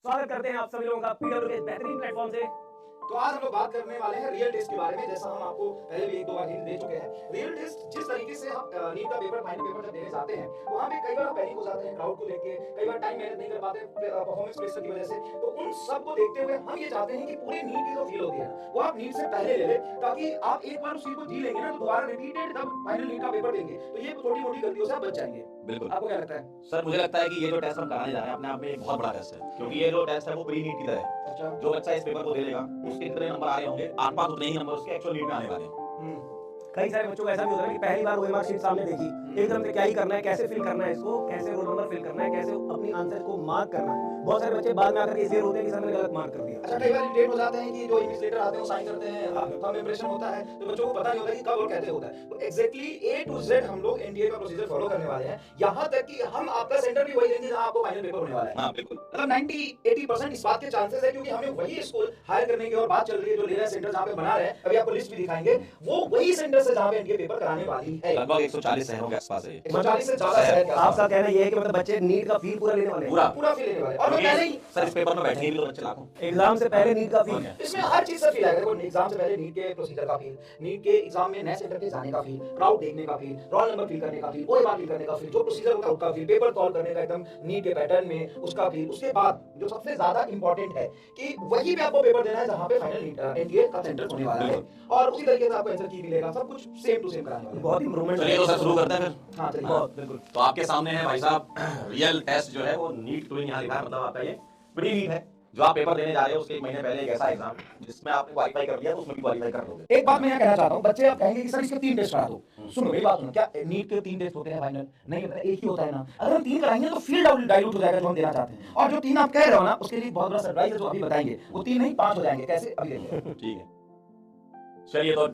स्वागत करते हैं आप सभी लोगों का पीडब्ल्यू के बेहतरीन प्लेटफॉर्म से। तो आज हम लोग बात करने वाले हैं रियल टेस्ट के बारे में। जैसा हम आपको पहले भी एक दो बार हिंट दे चुके हैं, रियल टेस्ट जिस तरीके से हम नीट का पेपर फाइनल पेपर जब देने जाते हैं वहां पे कई बार पैनिक हो जाते हैं क्राउड को लेके, कई बार टाइम मैनेज नहीं कर पाते परफॉर्मेंस प्रेशर की वजह से। तो उन सब को देखते हुए हम ये चाहते हैं कि पूरे नीट की जो फील होती है वो आप नीट से पहले ले ले, ताकि आप एक बार उस चीज को जी लेंगे ना तो दोबारा रिपीटेड जब फाइनल नीट का पेपर देंगे तो ये छोटी मोटी गलतियों से आप बच जाएंगे। बिल्कुल। आपको क्या लगता है? सर मुझे लगता है कि ये जो टेस्ट हम कराने जा रहे हैं अपने आप में एक बहुत बड़ा टेस्ट है, क्योंकि ये जो टेस्ट है वो प्री नीट की तरह है। अच्छा, जो बच्चा इस पेपर को दे लेगा उसके कितने नंबर आ रहे होंगे, आसपास उतने ही नंबर उसके एक्चुअल नीट में आने वाले हैं। कई सारे बच्चों को ऐसा भी होता है कि पहली बार ओएमआर शीट सामने देखी, एकदम से क्या ही करना है, कैसे फिल करना है इसको, कैसे रोल नंबर फिल करना है, कैसे अपनी आंसर को मार्क करना है। बहुत सारे बच्चे बाद में आकर के इसलिए रोते हैं कि सर मैंने गलत मार्क कर दिया। अच्छा, कई बार इरिटेट हो जाते हैं कि जो इंग्लिश लेटर आते हैं वो साइन करते हैं, थंब इंप्रेशन होता है तो बच्चों को पता नहीं होता कि कब और कैसे होता है। तो एग्जैक्टली ए टू जेड हम लोग एनडीए का प्रोसीजर फॉलो करने वाले हैं, यहां तक कि हम आपका सेंटर भी वही देंगे जहां आपको फाइनल पेपर होने वाला है। हां बिल्कुल, मतलब 90-80% इस बात के चांसेस है, क्योंकि हमें वही स्कूल हायर करने की और बात चल रही है जो ले रहा है सेंटर जहां पे बना रहे हैं। अभी आपको लिस्ट भी दिखाएंगे, वो वही सेंटर से जहां पे एनडीए पेपर कराने वाली है। लगभग 140 शहरों के आसपास है। 140 से ज्यादा शहर के आपका कहना ये है कि मतलब बच्चे नीट का फील पूरा लेने वाले हैं, पूरा फील लेने वाले और मैं पहले ही सर इस पेपर में बैठेंगे भी तो बच्चे लाखों। एग्जाम से पहले नीट का फील। इसमें हर चीज से फील आएगा। देखो, एग्जाम से पहले नीट के प्रोसीजर का फील, नीट के एग्जाम में नए सेंटर पे जाने का फील, क्राउड देखने का फील, रोल नंबर फिल करने का फील, ओएमआर फिल करने का फील, जो प्रोसीजर होता है उसका फील, पेपर सॉल्व करने का एकदम नीट के पैटर्न में उसका फील। उसके बाद जो सबसे ज्यादा इंपॉर्टेंट है कि वही पे आपको पेपर देना है जहां पे फाइनल एनडीए का सेंटर होने वाला है, और उसी तरीके से आपको आंसर की मिलेगा, सब कुछ सेम टू सेम कराने वाले हैं। बहुत इम्प्रूवमेंट। चलिए तो सर शुरू करते हैं फिर। हां चलिए। बहुत बिल्कुल। तो आपके सामने है भाई साहब रियल टेस्ट जो है वो नीट ट्विन यहाँ लिखा है, मतलब आपका ये प्री नीट है जो आप पेपर देने जा रहे हो उसके एक महीने पहले एक ऐसा एग्जाम जिसमें आपने क्वालीफाई कर लिया तो उसमें भी क्वालीफाई कर लोगे। एक बात मैं यहाँ कहना चाहता हूँ, बच्चे आप कहेंगे कि सर इसके 3 टेस्ट करा दो। सुनो मेरी बात सुनो, क्या नीट के 3 टेस्ट होते हैं फाइनल? नहीं होता है, एक ही होता है ना। अगर हम 3 कराएंगे तो फील्ड डाइल्यूट हो जाएगा जो हम देना चाहते हैं। और जो 3 आप कह रहे हो ना उसके लिए बहुत बड़ा सरप्राइज है जो अभी बताएंगे। वो 3 नहीं 5 हो जाएंगे। कैसे? अभी देखिए। ठीक है, चलिए तो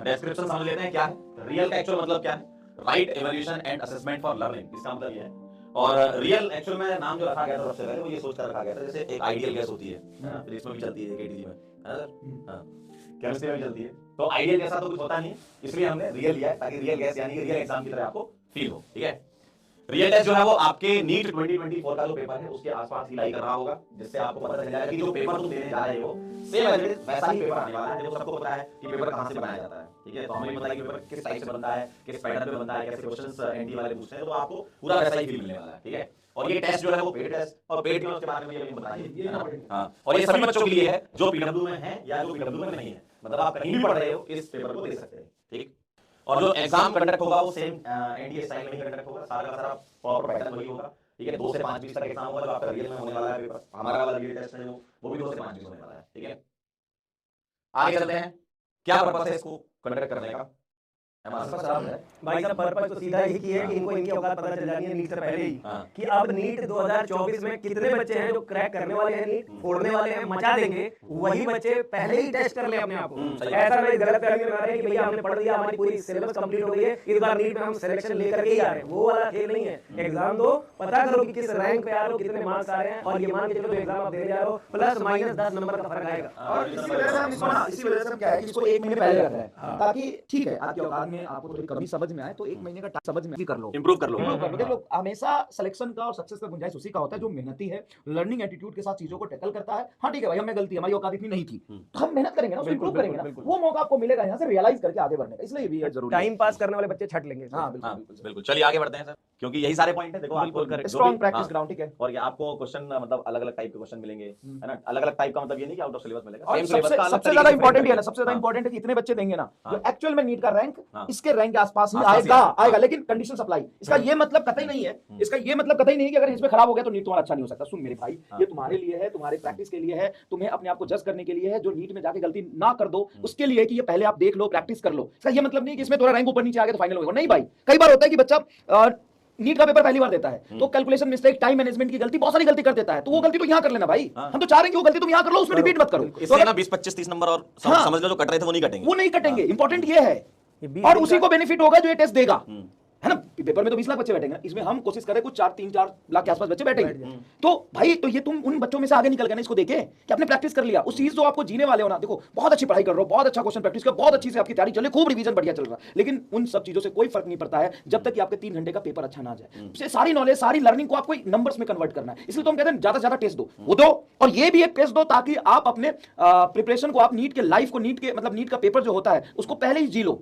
डिस्क्रिप्शन समझ लेते हैं क्या है रियल का एक्चुअल मतलब क्या है। Right evaluation and assessment for learning, इसका मतलब ये है। और रियल एक्चुअल में नाम जो रखा गया था सबसे पहले वो ये सोचकर रखा गया था जैसे एक आइडियल गैस होती है ना, फिर इसमें भी चलती है केटीजी में, है ना सर? हाँ, केमिस्ट्री में भी चलती है। तो आइडियल जैसा तो कुछ होता नहीं है, इसलिए हमने रियल लिया है ताकि रियल गैस यानी कि रियल एग्जाम की तरह आपको फील हो। ठीक है, रियल टेस्ट जो है वो आपके नीट 2024 का जो पेपर है उसके आसपास ही लाई कर रहा होगा, जिससे आपको पता चल जाएगा कि जो पेपर तुम देने जा रहे हो सेम एज इट इज वैसा ही पेपर आने वाला है। देखो सबको पता है कि पेपर कहां से बनाया जाता है, ठीक है, तो हमें भी पता है कि पेपर किस टाइप से बनता है, किस पैटर्न में बनता है, कैसे क्वेश्चंस एनटी वाले पूछते हैं, तो आपको पूरा वैसा ही फील मिलने वाला है। ठीक है, और ये टेस्ट जो है वो पेड टेस्ट और पेड के बारे में ये बताइए। हां, और ये सभी बच्चों के लिए है जो पीडब्ल्यू में है या जो पीडब्ल्यू में नहीं है, मतलब आप कहीं भी पढ़ रहे हो इस पेपर को दे सकते हैं। ठीक, और जो एग्जाम कंडक्ट होगा वो सेम एनडीए स्टाइल में ही कंडक्ट होगा, सारा का सारा प्रॉपर पैटर्न वही होगा। ठीक है, 2 से 5 तक एग्जाम होगा जो आपका रियल में होने वाला है पेपर। हमारा वाला रियल टेस्ट है वो भी 2 से 5 होने वाला है। ठीक है, आगे चलते हैं, क्या पर्पस है इसको कंडक्ट करने का? भाई साहब पर्पस तो सीधा यही है कि इनको इनकी औकात पता चल जानी है नीट से पहले ही हाँ। कि अब नीट 2024 में कितने बच्चे हैं जो क्रैक करने वाले हैं, नीट फोड़ने वाले हैं, मचा देंगे। वही बच्चे पहले ही टेस्ट कर ले अपने आप को। ऐसा नहीं गलत फहमी में आ रहे हैं कि भैया हमने पढ़ लिया, हमारी पूरी सिलेबस कंप्लीट हो गई है, इस बार नीट में हम सिलेक्शन लेकर के ही आ रहे हैं। वो वाला खेल नहीं है। एग्जाम दो, पता करो कि किस रैंक पे आ रहे हो, कितने मार्क्स आ रहे हैं, और ये मान के चलो एग्जाम आप देने जा रहे हो प्लस माइनस 10 नंबर का फर्क आएगा। और इसी वजह से हम इसको ना, इसी वजह से हम क्या है कि इसको 1 महीने पहले रख रहे हैं, ताकि ठीक है आपकी औकात में आपको थोड़ी कमी समझ में आए तो 1 महीने का टाइम समझ में भी कर लो, इंप्रूव कर लो। देख लो। हमेशा सिलेक्शन का और सक्सेस का गुंजाइश उसी का होता है जो मेहनती है, लर्निंग एटीट्यूड के साथ चीजों को टैकल करता है। हाँ ठीक है भाई, हमें गलती, हमारी औकात इतनी नहीं थी, तो हम मेहनत करेंगे ना, उसको इंप्रूव करेंगे ना, वो मौका आपको मिलेगा यहाँ से रियलाइज करके आगे बढ़ने का। इसलिए भी जरूरी टाइम पास करने वाले बच्चे छट लेंगे। हाँ बिल्कुल बिल्कुल, चलिए आगे बढ़ते हैं सर, क्योंकि यही सारे पॉइंट है। देखो आपको स्ट्रॉन्ग प्रैक्टिस ग्राउंड। ठीक है, और ये आपको क्वेश्चन मतलब अलग अलग टाइप के क्वेश्चन मिलेंगे, है ना। अलग अलग टाइप का मतलब ये नहीं कि आउट ऑफ सिलेबस मिलेगा, और सेम सिलेबस का अलग सबसे तरीके ज्यादा से इंपॉर्टेंट frame है ना, सबसे ज्यादा हाँ। इंपॉर्टेंट है कि इतने बच्चे देंगे ना हाँ। जो एक्चुअल में नीट का रैंक हाँ। इसके रैंक के आसपास ही आसपास ही आएगा आएगा। आएगा, लेकिन कंडीशन सप्लाई। इसका ये मतलब कतई नहीं है, इसका ये मतलब कतई नहीं है कि अगर इसमें खराब हो गया तो नीट तुम्हारा अच्छा नहीं हो सकता। सुन मेरे भाई, ये तुम्हारे लिए है, तुम्हारे प्रैक्टिस के लिए है, तुम्हें अपने आप को जज करने के लिए है। जो नीट में जाके गलती ना कर दो उसके लिए कि ये पहले आप देख लो, प्रैक्टिस कर लो। इसका ये मतलब नहीं कि इसमें थोड़ा रैंक ऊपर नीचे आ गया तो फाइनल होगा। नहीं भाई, कई बार होता है कि बच्चा नीट का पेपर पहली बार देता है तो कैलकुलेशन मिस्टेक, टाइम मैनेजमेंट की गलती, बहुत सारी गलती कर देता है, तो वो गलती तो यहाँ कर लेना भाई। हम तो चाह रहे हैं कि वो गलती तुम यहाँ कर लो, उसमें रिपीट मत करो। इससे ना 20 25 30 नंबर और समझ लो जो कट रहे थे वो नहीं कटेंगे, वो नहीं कटेंगे। इंपॉर्टेंट ये है, और उसी को बेनिफिट होगा जो ये टेस्ट देगा, है ना, पेपर में तो 20 लाख बच्चे बैठेंगे, इसमें हम कोशिश करें कुछ 3-4 लाख के आसपास बच्चे बैठेंगे। तो भाई तो ये तुम उन बच्चों में से आगे निकल गए ना, इसको देखे कि आपने प्रैक्टिस कर लिया उस चीज जो आपको जीने वाले हो ना। देखो बहुत अच्छी पढ़ाई कर रहे हो, बहुत अच्छा क्वेश्चन प्रैक्टिस कर, बहुत अच्छी से आपकी तैयारी चल रही, खूब रिवीजन बढ़िया चल रहा है, लेकिन उन सब चीजों से कोई फर्क नहीं पड़ता है जब तक कि आपके 3 घंटे का पेपर अच्छा ना जाए। सारी नॉलेज सारी लर्निंग को आपको नंबर्स में कन्वर्ट करना है, इसलिए तो हम कहते हैं ज्यादा से ज्यादा टेस्ट दो, वो दो, और ये भी एक टेस्ट दो ताकि आप अपने प्रिपरेशन को, आप नीट के लाइफ को, नीट के मतलब नीट का पेपर जो होता है उसको पहले ही जी लो,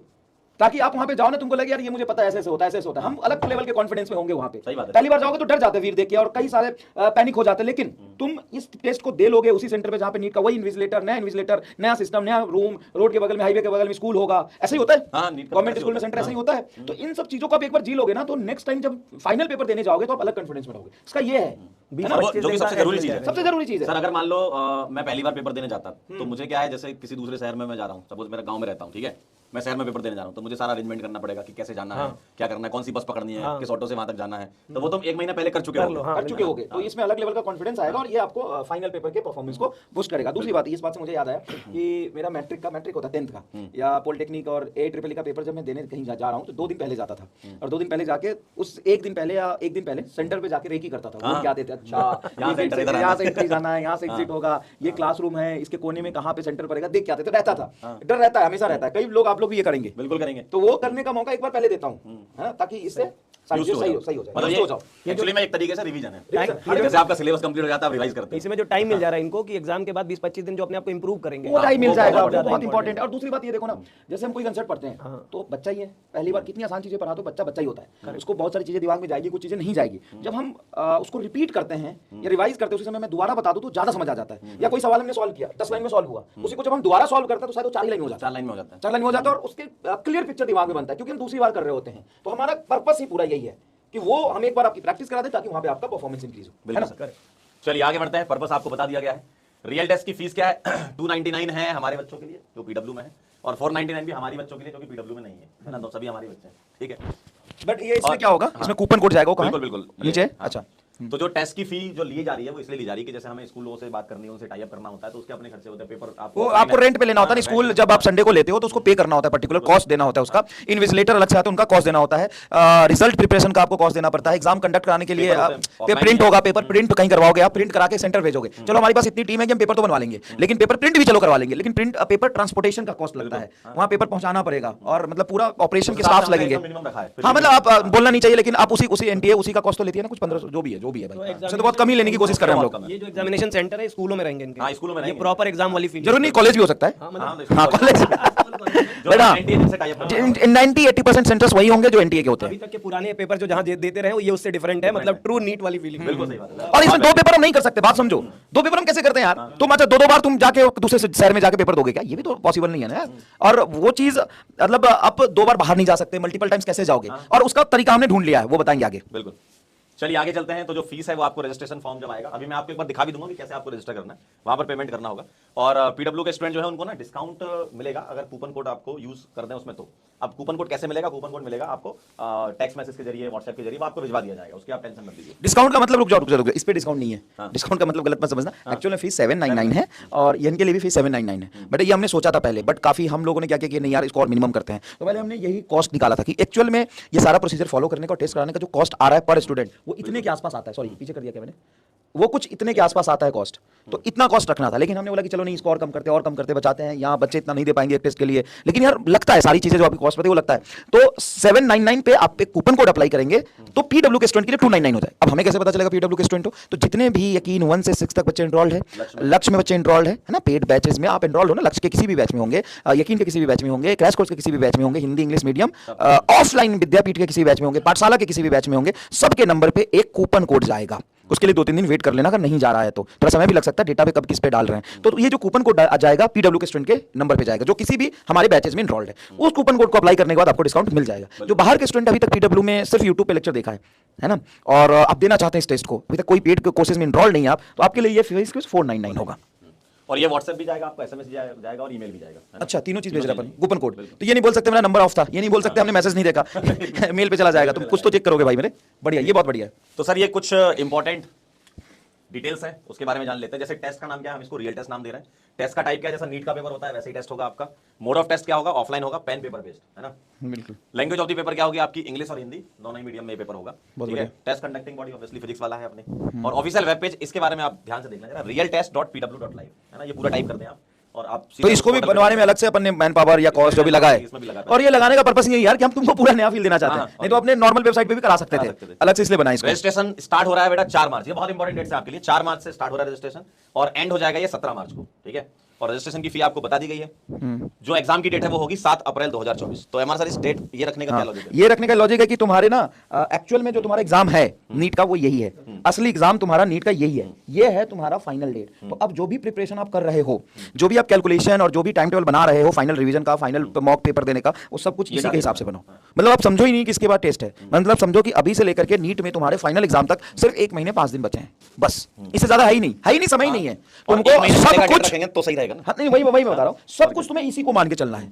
ताकि आप वहां पे जाओ ना तुमको लगे यार ये मुझे पता है, ऐसे ऐसे होता है, ऐसे ऐसे होता है। हम अलग लेवल के कॉन्फिडेंस में होंगे वहां पे। सही बात है। पहली बार जाओगे तो डर जाते हैं वीर देख के और कई सारे पैनिक हो जाते हैं, लेकिन तुम इस टेस्ट को दे लोगे उसी सेंटर पे जहां पे नीट का वही इन्विजिलेटर, नया सिस्टम, नया रूम, रोड के बगल में, हाईवे के बगल में स्कूल होगा, ऐसे ही होता है गवर्नमेंट स्कूल में सेंटर ऐसे ही होता है। तो इन सब चीजों को आप एक बार जी लोगे ना तो नेक्स्ट टाइम जब फाइनल पेपर देने जाओगे तो आप अलग कॉन्फिडेंस में रहोगे। इसका ये है जो कि सबसे जरूरी चीज है। सबसे जरूरी चीज है। सर अगर मान लो मैं पहली बार पेपर देने जाता तो मुझे क्या है, जैसे किसी दूसरे शहर में मैं जा रहा हूँ, सपोज मेरा गांव में रहता हूँ, ठीक है, मैं शहर में पेपर देने जा रहा हूँ, तो मुझे सारा अरेंजमेंट करना पड़ेगा कि कैसे जाना है, क्या करना है, कौन सी बस पकड़नी है, किस ऑटो से वहां तक जाना है, तो वो तुम 1 महीना पहले कर चुके होगे। तो इसमें अलग लेवल का कॉन्फिडेंस आएगा और ये आपको फाइनल पेपर के परफॉर्मेंस को बूस्ट करेगा। दूसरी बात, इस बात से मुझे याद आया कि मेरा मैट्रिक होता 10th का या पॉलिटेक्निक और AEEE का पेपर जब मैं देने कहीं जा रहा हूँ तो 2 दिन पहले जाता था, और 2 दिन पहले जाके उस 1 दिन पहले या 1 दिन पहले सेंटर पे जाके रेकी करता था। वो क्या देते, अच्छा यहाँ से एंट्री जाना है, यहाँ से एग्जिट होगा, ये क्लासरूम है, इसके कोने में कहाँ पे सेंटर पड़ेगा, देख के आते थे। रहता था, डर रहता है, हमेशा रहता है। कई लोग, आप लोग भी ये करेंगे, बिल्कुल करेंगे। तो वो करने का मौका एक बार पहले देता हूँ, है ना, ताकि इससे सही हो जाए। मतलब एक्चुअली में एक तरीके से रिवीजन है, जैसे आपका सिलेबस कंप्लीट हो जाता है, आप रिवाइज करते हैं। इसमें जो टाइम मिल जा रहा है इनको कि एग्जाम के बाद 20-25 दिन जो अपने आप को इंप्रूव करेंगे, वो टाइम मिल जाएगा, वो बहुत इंपॉर्टेंट है। और दूसरी बात ये देखो ना, जैसे हम कोई कंसेप्ट पढ़ते हैं तो बच्चा ही है, पहली बार कितनी आसान चीजें पढ़ा दो बच्चा ही होता है, उसको बहुत सारी चीजें दिमाग में जाएगी, कुछ चीजें नहीं जाएगी। जब हम उसको रिपीट करते हैं या रिवाइज करते हैं, उसी समय मैं दोबारा बता दूं तो ज्यादा समझ आ जाता है। या कोई सवाल हमने सॉल्व किया 10 लाइन में सॉल्व हुआ, उसी को जब हम दोबारा सॉल्व करते हैं तो शायद 4 लाइन हो जाता है, 4 लाइन हो जाता है, और उसके क्लियर पिक्चर दिमाग में बनता है, क्योंकि हम दूसरी बार कर रहे होते हैं। तो हमारा पर्पस ही पूरा यही है कि वो हम एक बार आपकी प्रैक्टिस करा दें ताकि वहां पे आपका परफॉर्मेंस इंक्रीज हो, है ना। चलिए आगे बढ़ते हैं, पर्पस आपको बता दिया गया है। रियल टेस्ट की फीस क्या है? 299 है हमारे बच्चों के लिए जो पीडब्ल्यू में है, और 499 भी हमारी बच्चों के लिए जो कि पीडब्ल्यू में नहीं है ना, तो सभी हमारे बच्चे हैं, ठीक है। बट ये इसमें क्या होगा, इसमें कूपन कोड जाएगा, बिल्कुल बिल्कुल नीचे। अच्छा, तो जो टेस्ट की फी जो ली जा रही है वो इसलिए ली जा रही है कि जैसे हमें स्कूलों से बात करनी है, उनसे टाई अप करना होता है, तो उसके अपने खर्चे होते हैं। पेपर आपको रेंट पे लेना होता है, स्कूल जब आप संडे को लेते हो तो उसको पे करना होता है, पर्टिकुलर कॉस्ट देना होता है उसका। इन्विजिलेटर अलग से आता है, उनका कॉस्ट देना होता है। रिजल्ट प्रिपरेशन का आपको कॉस्ट देना पड़ता है। एग्जाम कंडक्ट कराने के लिए प्रिंट होगा, पेपर प्रिंट कहीं करवाओगे आप, प्रिंट करा के सेंटर भेजोगे। चलो हमारी पास इतनी टीम है कि हम पेपर तो बनवा लेंगे, लेकिन पेपर प्रिंट भी चलो करवा लेंगे, लेकिन प्रिंट पेपर ट्रांसपोर्टेशन का कॉस्ट लगता है, वहां पेपर पहुंचाना पड़ेगा, और मतलब पूरा ऑपरेशन के स्टाफ लगेंगे। हाँ, मतलब आप बोलना नहीं चाहिए, लेकिन आप उसी एनटीए उसी का कॉस्ट तो लेती है ना, कुछ 1500 जो भी है भाई, बहुत कम ही लेने की कोशिश कर रहे हैं हम लोग। ये जो एग्जामिनेशन सेंटर है स्कूलों में रहेंगे इनके, हाँ, स्कूलों में ये प्रॉपर एग्जाम वाली फील्ड, जरूर नहीं, कॉलेज भी हो सकता है। हाँ, कॉलेज 90-80% सेंटर्स वही होंगे जो एनटीए के होते हैं। अभी तक के पुराने पेपर जो जहां देते रहे ये उससे डिफरेंट है, मतलब ट्रू नीट वाली फीलिंग। बिल्कुल सही बात है। और इसमें 2 पेपर हम नहीं कर सकते, बात समझो। 2 पेपर हम कैसे करते हैं यार? तुम अच्छा 2 बार तुम जाके दूसरे शहर में जाके पेपर दोगे क्या? ये भी तो पॉसिबल नहीं है ना। और वो चीज मतलब आप 2 बार बाहर नहीं जा सकते, मल्टीपल टाइम्स कैसे जाओगे? और उसका तरीका हमने ढूंढ लिया है, वो बताएंगे आगे। बिल्कुल, चलिए आगे चलते हैं। तो जो फीस है वो आपको रजिस्ट्रेशन फॉर्म जब आएगा, अभी मैं आपको एक बार दिखा भी दूंगा कि कैसे आपको रजिस्टर करना है, वहां पर पेमेंट करना होगा। और पीडब्ल्यू के स्टूडेंट जो है उनको ना डिस्काउंट मिलेगा अगर कूपन कोड आपको यूज कर दें उसमें। तो अब कूपन कोड कैसे मिलेगा? कूपन कोड मिलेगा आपको टेक्स्ट मैसेज के जरिए, व्हाट्सएप के जरिए, वो आपको भिजवा दिया जाएगा, उसकी आप टेंशन मत लीजिए। डिस्काउंट का मतलब रुक जाओ, इस पे डिस्काउंट नहीं है। डिस्काउंट का मतलब गलत मत समझना, एक्चुअल में फीस 799 है और इनके लिए भी फीस 799 है। बट ये हमने सोचा था पहले, बट काफी हम लोगों ने क्या किया कि नहीं यार इसको और मिनिमम करते हैं, तो पहले हमने यही कॉस्ट निकाला था कि एक्चुअल में ये सारा प्रोसीजर फॉलो करने का, टेस्ट कराने का जो कॉस्ट आ रहा है पर स्टूडेंट, वो इतने के आसपास आता है। सॉरी, पीछे कर दिया क्या मैंने, वो कुछ इतने के आसपास आता है कॉस्ट, तो इतना कॉस्ट रखना था। लेकिन हमने बोला कि चलो नहीं, इसको और कम करते बचाते हैं, यहाँ बच्चे इतना नहीं दे पाएंगे एक टेस्ट के लिए, लेकिन यार लगता है सारी चीजें जो आपकी कॉस्ट पड़ती है वो लगता है। तो 799 पे आप एक कूपन कोड अप्लाई करेंगे तो पीडब्ल्यू के स्टूडेंट के लिए 299 होता है। अब हमें कैसे पता चलेगा पीडब्ल्यू के स्टूडेंट हो? तो जितने भी यकीन 1 से 6 तक बच्चे एनरोल्ड है, लक्ष्य में बच्चे एनरोल्ड है ना, पेड बैचेस में आप एनरोल्ड हो ना, लक्ष्य के किसी भी बैच में होंगे, यकीन के किसी भी बैच में होंगे, क्रैश कोर्स के किसी भी बैच में होंगे, हिंदी इंग्लिश मीडियम, ऑफलाइन विद्यापीठ के किसी बैच में होंगे, पाठशाला के किसी भी बैच में होंगे, सबके नंबर पे एक कूपन कोड जाएगा। उसके लिए 2-3 दिन वेट कर लेना, अगर नहीं जा रहा है तो थोड़ा समय भी लग सकता है, डेटा पे कब किस पे डाल रहे हैं। तो ये जो कूपन कोड जाएगा पीडब्ल्यू के स्टूडेंट के नंबर पे जाएगा, जो किसी भी हमारे बैचेस में एनरोल्ड है। उस कूपन कोड को अप्लाई करने के बाद आपको डिस्काउंट मिल जाएगा। जो बाहर के स्टूडेंट अभी तक पीडब्ल्यू में सिर्फ यूट्यूब पे लेक्चर देखा है ना, और आप देना चाहते हैं इस टेस्ट को, अभी तक कोई पेड कोर्सेज में एनरोल्ड नहीं है आप, तो आपके लिए ये फीस 499 होगा। और ये व्हाट्सएप भी जाएगा आपको, एसएमएस जाएगा और ईमेल भी जाएगा। अच्छा, तीनों चीज भेज रहा है कूपन कोड। तो ये नहीं बोल सकते मेरा नंबर ऑफ था, ये नहीं बोल सकते हमने मैसेज नहीं देखा मेल पे चला जाएगा, तुम कुछ तो चेक करोगे भाई मेरे। बढ़िया, ये बहुत बढ़िया है। तो सर ये कुछ इंपॉर्टेंट डिटेल्स है उसके बारे में जान लेते हैं। जैसे टेस्ट का नाम क्या है, हम इसको रियल टेस्ट नाम दे रहे हैं। टेस्ट का टाइप क्या है, जैसा नीट का पेपर होता है वैसे ही टेस्ट होगा आपका। मोड ऑफ टेस्ट क्या होगा, ऑफलाइन होगा, पेन पेपर बेस्ड, है ना। बिल्कुल। लैंग्वेज ऑफ द पेपर क्या होगी आपकी, इंग्लिश और हिंदी दोनों ही मीडियम में पेपर होगा, ठीक है। Test conducting body obviously physics वाला है अपने। और ऑफिशियल वेब पेज, इसके बारे में आप ध्यान से देखना जरा, realtest.pw.live, है ना, ये पूरा टाइप कर दें आप और आप तो इसको भी बनवाने में अलग से अपन ने मैन पावर या कॉस्ट जो भी लगा है, इसमें भी लगा है। और ये लगाने का पर्पस यही है यार कि हम तुमको पूरा नया फील देना चाहते हैं, नहीं तो अपने नॉर्मल वेबसाइट पे भी करा सकते थे, अलग से इसलिए बनाया इसको। रजिस्ट्रेशन स्टार्ट हो रहा है बेटा 4 मार्च, ये बहुत इंपॉर्टेंट डेट है आपके लिए। 4 मार्च से स्टार्ट हो रहा है रजिस्ट्रेशन और एंड हो जाएगा ये 17 मार्च को, ठीक है। और रजिस्ट्रेशन की फी आपको बता दी गई है। जो एग्जाम की डेट है वो होगी 7 अप्रैल 2024। तो एमआर सर इस डेट ये रखने का क्या लॉजिक है? ये रखने का लॉजिक है कि तुम्हारे ना एक्चुअल में जो तुम्हारा एग्जाम है नीट का वो यही है, असली एग्जाम तुम्हारा नीट का यही है, ये है तुम्हारा फाइनल डेट। तो अब जो भी प्रिपरेशन आप कर रहे हो, जो भी आप कैलकुलेशन और जो भी टाइम टेबल बना रहे हो फाइनल रिवीजन का, फाइनल मॉक पेपर देने का, वो सब कुछ इसी के हिसाब से बनो। मतलब आप समझो ही नहीं कि इसके बाद टेस्ट है, मतलब समझो कि अभी से लेकर के नीट में तुम्हारे फाइनल एग्जाम तक सिर्फ 1 महीने 5 दिन बचे हैं, बस। इससे ज्यादा है ही नहीं, समय ही नहीं है। और तुमको एक महीने सब का डेट कुछ, रखेंगे तो सही रहेगा ना। हाँ नहीं वही मैं बता रहा हूँ, सब कुछ तुम्हें इसी को मान के चलना है।